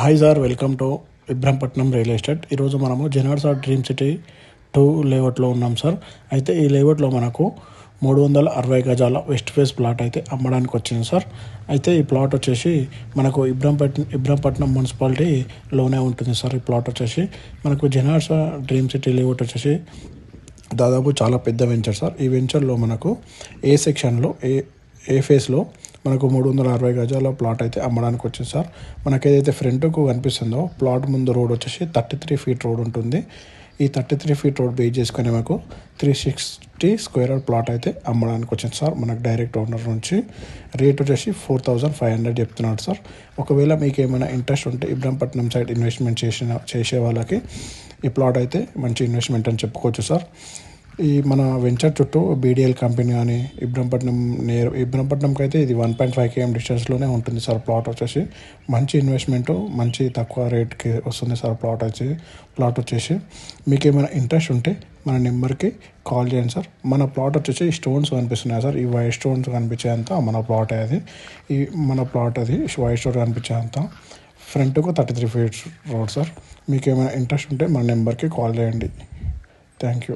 Hi sir, welcome to Ibrahimpatnam real estate. ఈరోజు మనము జెనార్సార్ dream city 2 లేఅవుట్లో ఉన్నాం సార్. అయితే ఈ లేఅవుట్లో మనకు 360 గజాల వెస్ట్ ఫేస్ ప్లాట్ అయితే అమ్మడానికి వచ్చింది సార్. అయితే ఈ ప్లాట్ వచ్చేసి మనకు ఇబ్రహంపట్నం మున్సిపాలిటీలోనే ఉంటుంది సార్. ఈ ప్లాట్ వచ్చేసి మనకు జెనార్సార్ డ్రీమ్ సిటీ లేఅవుట్ వచ్చేసి దాదాపు చాలా పెద్ద వెంచర్ సార్. ఈ వెంచర్లో మనకు ఏ సెక్షన్లో ఏ ఫేస్లో మనకు 360 గజాల ప్లాట్ అయితే అమ్మడానికి వచ్చింది సార్. మనకు ఏదైతే ఫ్రంట్కు కనిపిస్తుందో ప్లాట్ ముందు రోడ్ వచ్చేసి 33 ఫీట్ రోడ్ ఉంటుంది. ఈ 33 ఫీట్ రోడ్ బేస్ చేసుకొని మనకు 360 స్క్వేర్ యార్డ్ ప్లాట్ అయితే అమ్మడానికి వచ్చింది సార్. మనకు డైరెక్ట్ ఓనర్ నుంచి రేట్ వచ్చేసి 4,500 చెప్తున్నాడు సార్. ఒకవేళ మీకు ఏమైనా ఇంట్రెస్ట్ ఉంటే ఇబ్రహంపట్నం సైడ్ ఇన్వెస్ట్మెంట్ చేసే వాళ్ళకి ఈ ప్లాట్ అయితే మంచి ఇన్వెస్ట్మెంట్ అని చెప్పుకోవచ్చు సార్. ఈ మన వెంచర్ చుట్టూ బీడిఎల్ కంపెనీ కానీ ఇబ్రహంపట్నంకి అయితే ఇది 1.5 km డిస్టెన్స్లోనే ఉంటుంది సార్. ప్లాట్ వచ్చేసి మంచి ఇన్వెస్ట్మెంట్, మంచి తక్కువ రేట్కి వస్తుంది సార్. ప్లాట్ వచ్చేసి మీకు ఏమైనా ఇంట్రెస్ట్ ఉంటే మన నెంబర్కి కాల్ చేయండి సార్. మన ప్లాట్ వచ్చేసి స్టోన్స్ కనిపిస్తున్నాయి సార్. ఈ వైట్ స్టోన్స్ కనిపించేంత మన ప్లాట్ అది వైట్ స్టోన్ కనిపించేంత ఫ్రంట్కు 33 ఫీట్ రోడ్ సార్. మీకు ఏమైనా ఇంట్రెస్ట్ ఉంటే మన నెంబర్కి కాల్ చేయండి. Thank you.